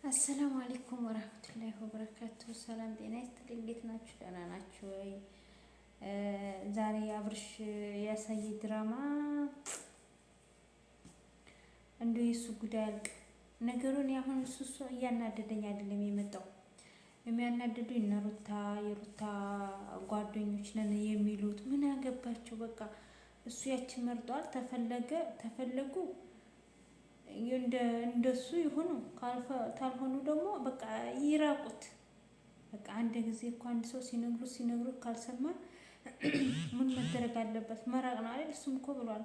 አሰላሙ አለይኩም ወራህመቱላሂ ወበረካቱ። ሰላም ጤና ይስጥልኝ። እንዴት ናችሁ? ደህና ናችሁ ወይ? ዛሬ አብርሽ ያሳየ ድራማ እንደው የሱ ጉዳይ አልቅ ነገሩን ያሁን እሱ እያናደደኝ አይደለም የመጣው የሚያናደዱ እነ ሩታ የሩታ ጓደኞች ነን የሚሉት ምን ያገባቸው? በቃ እሱ ያችን መርጧል። ተፈለጉ እንደሱ ይሁኑ፣ ካልሆኑ ደግሞ በቃ ይራቁት። በቃ አንድ ጊዜ እኮ አንድ ሰው ሲነግሩት ካልሰማ ምን መደረግ አለበት? መራቅ ነው አይደል? እሱም እኮ ብሏል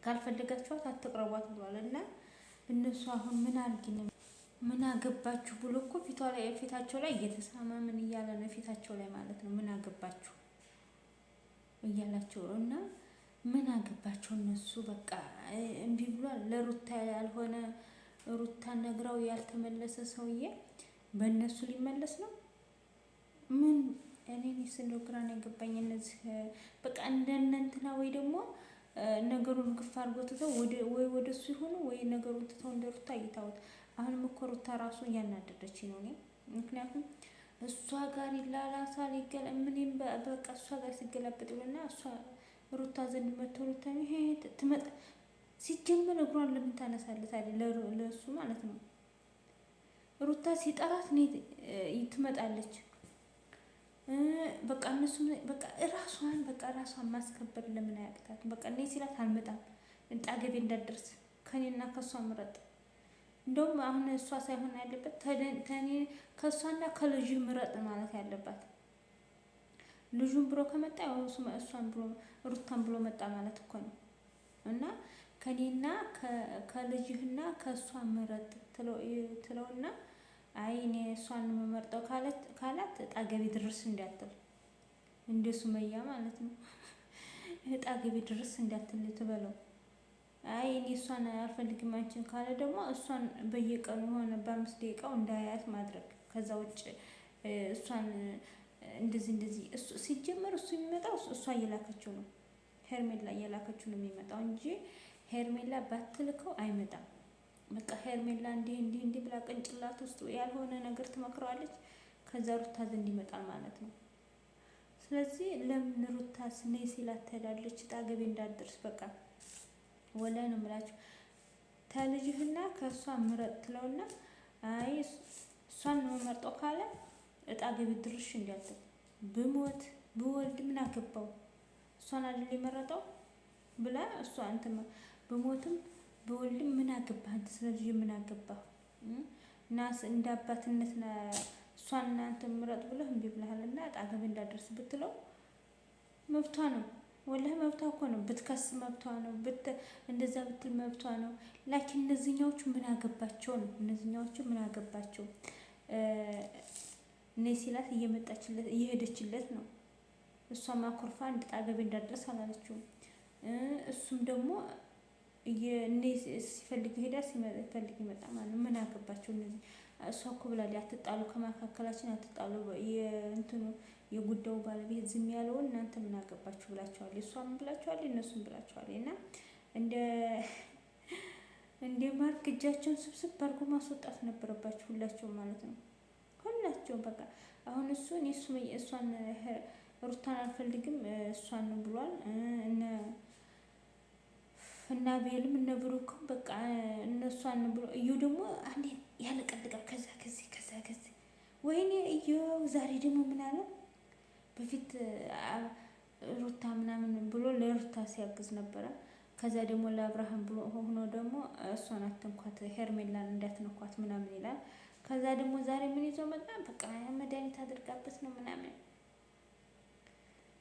ካልፈለጋችኋት አትቅረቧት ብሏል። እና እነሱ አሁን ምን አድርጊ ነው ምን አገባችሁ ብሎ እኮ ፊታቸው ላይ እየተሳማ ምን እያለ ነው ፊታቸው ላይ ማለት ነው። ምን አገባችሁ እያላቸው እና ምን አገባቸው እነሱ በቃ እምቢ ብሏል። ለሩታ ያልሆነ ሩታ ነግራው ያልተመለሰ ሰውዬ በእነሱ ሊመለስ ነው። ምን እኔስ እንደው ግራ ነው የገባኝ። እነዚህ በቃ እንደነንትና ወይ ደግሞ ነገሩን ግፍ አድርጎ ትተው ወይ ወደሱ ይሆኑ ወይ ነገሩን ትተው እንደ ሩታ እይታውት። አሁንም እኮ ሩታ ራሱ እያናደደች ነው እኔ ምክንያቱም እሷ ጋር ይላላሳል ምንም በቃ እሷ ጋር ሲገላበጥልና እሷ ሩታ ዘንድ መጥቶ ሩታ ይሄ ትመጣ ሲጀመር እግሯን ለምን ታነሳለች አይደል? ለእሱ ማለት ነው። ሩታ ሲጠራት ትመጣለች። በቃ እነሱ በቃ ራሷን ማስከበር ለምን አያቅታት? በቃ እኔ ሲላት አልመጣም እንጣገቤ እንዳደርስ ከኔና ከሷ ምረጥ። እንደውም አሁን እሷ ሳይሆን ያለበት ከኔ ከሷና ከልጅ ምረጥ ማለት ያለባት። ልጁን ብሎ ከመጣ እሷን ብሎ ሩታን ብሎ መጣ ማለት እኮ ነው። እና ከኔና ከልጅህና ከሷ ምረጥ ትለውና አይ እኔ እሷን የምመርጠው ካላት ጣገቢ ድረስ እንዳትል እንደ ሱመያ ማለት ነው። ጣገቢ ድረስ እንዳትል ትበለው። አይ እኔ እሷን አልፈልግም አንቺን ካለ ደግሞ እሷን በየቀኑ ሆነ በ5 ደቂቃው እንዳያያት ማድረግ። ከዛ ውጭ እሷን እንደዚህ እሱ ሲጀመር እሱ የሚመጣው እሷ እየላከችው ነው። ሄርሜላ እየላከችው ነው የሚመጣው እንጂ ሄርሜላ ባትልከው አይመጣም። በቃ ሄርሜላ እንዲህ ብላ ቅንጭላት ውስጥ ያልሆነ ነገር ትመክረዋለች። ከዛ ሩታ ዘንድ ይመጣል ማለት ነው። ስለዚህ ለምን ሩታ ነይ ሲላት ትሄዳለች? ጣገቤ እንዳትደርስ በቃ ወላሂ ነው የምላችሁ። ተልጅህና ከእሷ ምረጥ ትለውና አይ እሷን ነው የምመርጠው ካለ ጣገቤ ድርሽ እንዳትል። ብሞት ብወልድ ምን አገባው? እሷን አይደል የመረጠው ብላ እሷ እንትን ብሞትም ብወልድም ምን አገባህ? ስለዚህ ምን አገባህ? ናስ እንደ አባትነት እሷን እናንተ ምረጥ ብለህ እምቢ ብለሃልና ጣገቤ እንዳደርስ ብትለው መብቷ ነው። ወላሂ መብቷ እኮ ነው። ብትከስ መብቷ ነው። እንደዛ ብትል መብቷ ነው። ላኪን እነዚህኛዎቹ ምን አገባቸው ነው? እነዚህኛዎቹ ምን አገባቸው? እኔ ሲላት እየሄደችለት ነው። እሷም አኮርፋ አንድ ጣገቤ እንዳደረስ አላለችውም። እሱም ደግሞ እኔ ሲፈልግ ሄዳ ሲፈልግ ይመጣ ማለት ምን አገባቸው እነዚህ? እሷ እኮ ብላለች አትጣሉ፣ ከመካከላችን አትጣሉ፣ የእንትኑ የጉዳዩ ባለቤት ዝም ያለውን እናንተ ምን አገባችሁ ብላችኋል። እሷም ብላችኋል፣ እነሱም ብላችኋል። እና እንደ ማርክ እጃቸውን ስብስብ አድርጎ ማስወጣት ነበረባችሁ ሁላቸውም ማለት ነው። ሁላቸውም በቃ አሁን እሷን ሩታን አልፈልግም እሷን ብሏል። እና ቤልም እነ ብሩክም በቃ እነሷን ብሎ እዩ ደግሞ አንዴ ያለቀልቃል። ከዛ ከዚህ ወይኔ እዩ ዛሬ ደግሞ ምን አለ? በፊት ሩታ ምናምን ብሎ ለሩታ ሲያግዝ ነበረ። ከዛ ደግሞ ለአብርሃም ብሎ ሆኖ ደግሞ እሷን አትንኳት ሄርሜላን እንዳትነኳት ምናምን ይላል። ከዛ ደግሞ ዛሬ ምን ይዞ መጣ? በቃ መድኃኒት አድርጋበት ነው ምናምን።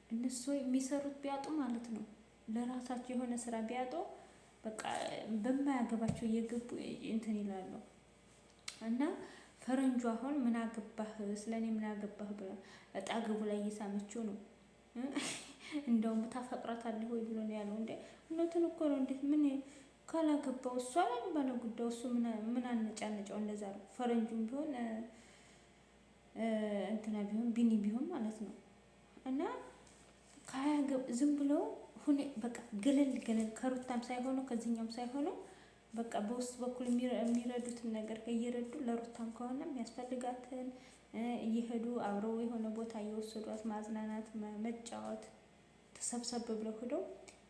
እነሱ የሚሰሩት ቢያጡ ማለት ነው ለራሳቸው የሆነ ስራ ቢያጡ በቃ በማያገባቸው እየገቡ እንትን ይላሉ። እና ፈረንጁ አሁን ምን አገባህ ስለኔ ምን አገባህ ብላ ጣገቡ ላይ እየሳመችው ነው። እንደውም ታፈቅራታለህ ወይ ብሎ ነው ያለው። እንዴ እውነቱን እኮ ነው። እንዴት ምን ካላገባው እሷ ላይ ባለ ጉዳዩ እሱ ምን አነጫነጫው? እንደዛ ነው። ፈረንጁም ቢሆን እንትና ቢሆን ቢኒ ቢሆን ማለት ነው። እና ዝም ብለው በቃ ገለል ከሩታም ሳይሆኑ ከዚህኛውም ሳይሆኑ በቃ በውስጥ በኩል የሚረዱትን ነገር እየረዱ ለሩታም ከሆነ የሚያስፈልጋትን እየሄዱ አብረው የሆነ ቦታ እየወሰዷት ማዝናናት፣ መጫወት ተሰብሰብ ብለው ሄደው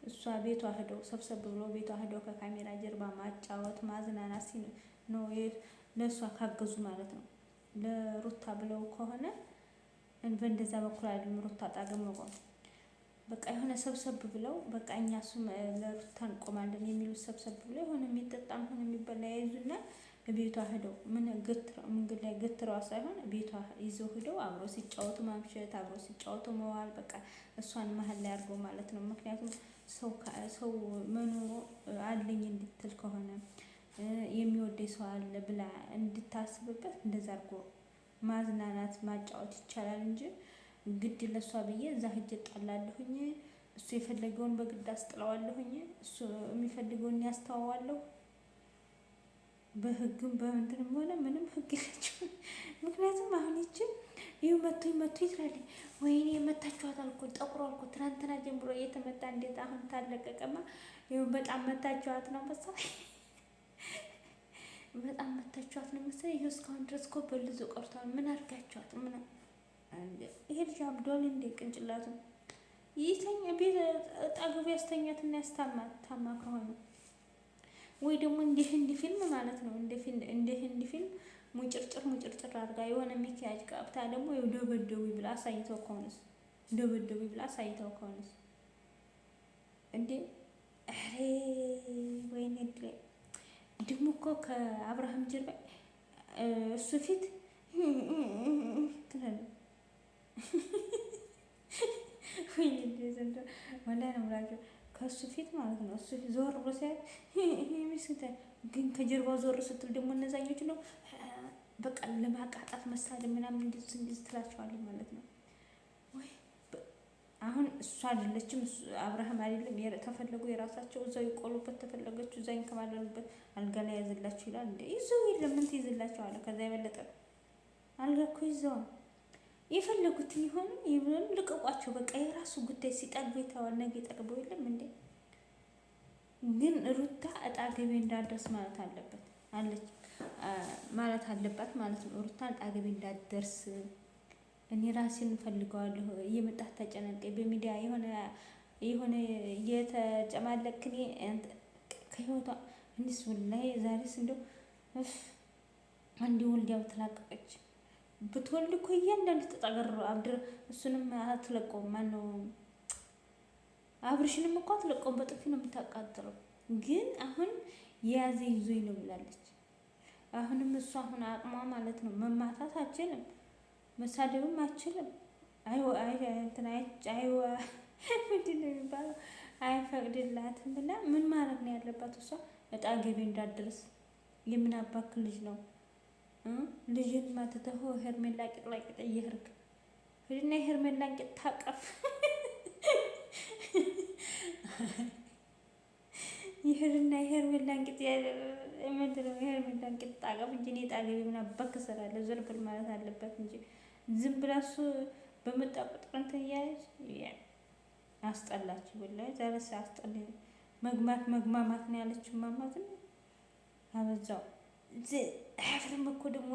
እሷ ቤቷ ሄደው ሰብሰብ ብለው ቤቷ ሄደው ከካሜራ ጀርባ ማጫወት ማዝናናት ነው ለእሷ ካገዙ ማለት ነው። ለሩታ ብለው ከሆነ በእንደዛ በኩል አይደለም ሩታ አጣገም መቆም በቃ የሆነ ሰብሰብ ብለው በቃ እኛ እሱም ለሩታ እንቆማለን የሚሉት ሰብሰብ ብለው የሆነ የሚጠጣም ሆነ የሚበላ ያይዙና ቤቷ ሄደው መንገድ ላይ ገትረዋ ሳይሆን ቤቷ ይዘው ሄደው አብረው ሲጫወቱ ማምሸት፣ አብረው ሲጫወቱ መዋል በቃ እሷን መሀል ላይ አድርገው ማለት ነው። ምክንያቱም ሰው መኖሩ አለኝ እንድትል ከሆነ የሚወደኝ ሰው አለ ብላ እንድታስብበት እንደዛ አድርጎ ማዝናናት ማጫወት ይቻላል እንጂ ግድ ለሷ ብዬ እዛ ሂጅ እጣላለሁኝ፣ እሱ የፈለገውን በግድ አስጥለዋለሁኝ፣ እሱ የሚፈልገውን ያስተዋዋለሁ። በህግም በእንትንም ሆነ ምንም ህግ የላቸውም። ምክንያቱም አሁን ይችን ይኸው መቶ ይትላለች። ወይኔ መታችኋት አልኩ ጠቁሮ አልኩ ትናንትና ጀምሮ እየተመታ እንዴት አሁን ታለቀቀማ። ይኸው በጣም መታችኋት ነው መሰለኝ በጣም መታችኋት ነው መሰለኝ። ይኸው እስካሁን ድረስ እኮ በልዞ ቀርቷል። ምን አድርጋችኋት? ምን ይሄ ልጅ አብዷል እንዴ? ቅንጭላቱ ይተኛ ቤት አጠገቡ ያስተኛትና ያስታማት ታማ ከሆነ ወይ ደግሞ እንደ ህንድ ፊልም ማለት ነው። እንደ ህንድ ፊልም ሙጭርጭር አድርጋ የሆነ ሚኪያጅ ቀብታ ደግሞ ደበደቡ ብላ አሳይተው ከሆነስ እንዴ አሬ ወይኔ ድሬ ደግሞ እኮ ከአብርሃም ጀርባ እሱ ፊት ትላለ ወይ ዘንዶ ወላሂ ነው ብላችሁ ከሱ ፊት ማለት ነው። እሱ ዞር ብሎ ሲያይ ሚስተ ግን ከጀርባው ዞር ስትል ደግሞ እነዛኞች ነው በቃ ለማቃጣት መሳደብ ምናምን እንዲህ ትላቸዋለህ ማለት ነው። ወይ አሁን እሱ አይደለችም አብርሃም አይደለም ተፈለጉ የራሳቸው እዛው ይቆሉበት ተፈለገችው እዛው ይንከባለሉበት አልጋ ላይ ያዝላችሁ ይላል እንዴ ይዘው የለም ምን ትይዝላቸዋለ? ከዛ የበለጠ አልጋ እኮ ይዘዋል። የፈለጉትን ይሆኑ ይብሉን ልቀቋቸው በቃ የራሱ ጉዳይ። ሲጠግቡ ይተዋል ነገ ይጠግበው የለም እንዴ። ግን ሩታ እጣ ገቢ እንዳደርስ ማለት አለበት ማለት ነው። ሩታን እጣ ገቢ እንዳደርስ እኔ ራሴን ፈልገዋለሁ። እየመጣህ ተጨነቀኝ በሚዲያ የሆነ እየተጨማለቅኔ ከህይወቷ እንዲስ ወላሂ ዛሬስ እንደው አንዲ ወልዲያው ተላቀቀች። ብትወልድ እኮ እያንዳንዱ ተጣገር አብድር እሱንም አትለቀውም። ማነው አብርሽንም እኮ አትለቀውም። በጥፊ ነው የምታቃጥለው። ግን አሁን የያዘ ይዞኝ ነው ብላለች። አሁንም እሱ አሁን አቅሟ ማለት ነው መማታት አችልም፣ መሳደብም አችልም። ምንድን ነው የሚባለው አይፈቅድላትም ብላ ምን ማለት ነው ያለባት? እሷ እጣ ገቢ እንዳትደርስ የምናባክል ልጅ ነው ልጅን ማተተው ሄርሜላ ቂጥ ላይ ቂጥ እየሄድክ ሂድና ሄርሜላን ቂጥ ታቀፍ። ይሄድና ሄርሜላን ቂጥ ምንድነው ሄርሜላን ቂጥ ታቀፍ እንጂ እኔ ጣገቢ ምን አባክ እሰራለሁ? ዞር ብል ማለት አለበት እንጂ ዝም ብላ እሱ በመጣ ቁጥር እንትን እያለች አስጠላችሁ። ወላሂ ዛሬስ አስጠላኝ። መግማማት ነው ያለችው። ማማት ነው አበዛው። አፍርም እኮ ደግሞ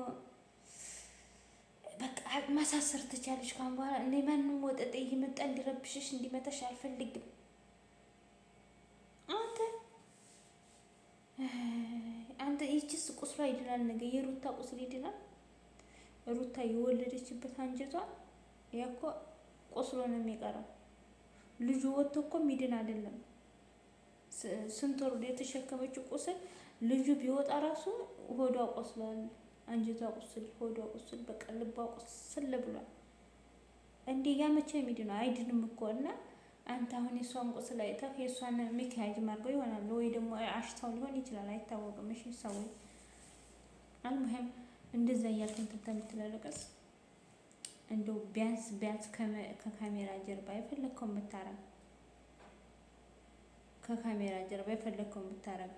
በቃ ማሳሰር ትቻለሽ። ካሁን በኋላ እኔ ማንም ወጠጤ እየመጣ እንዲረብሽሽ እንዲመታሽ አልፈልግም። አንተ ይችስ ቁስሏ ይድናል። ነገ የሩታ ቁስል ይድናል። ሩታ የወለደችበት አንጀቷ ያኮ ቆስሎ ነው የሚቀረው። ልጁ ወጥቶ እኮ ሚድን አይደለም። ስንት ወር የተሸከመችው ቁስል ልጁ ቢወጣ ራሱ ሆዷ ቆስሏል፣ አንጀቷ ቁስል፣ ሆዷ ቁስል፣ በቃ ልቧ ቁስል ብሏል። እንዴ ያ መቼ የሚድነው? አይድንም እኮ። እና አንተ አሁን የሷን ቁስል አይተህ የሷን ሚካያጅ ማርገው ይሆናል ወይ ደግሞ አሽታው ሊሆን ይችላል፣ አይታወቅም። እሺ ሰው አልሙሂም እንደዛ እያልክ እንትን ተምትላለቀስ እንደው ቢያንስ ከካሜራ ጀርባ የፈለግከውን ብታረግ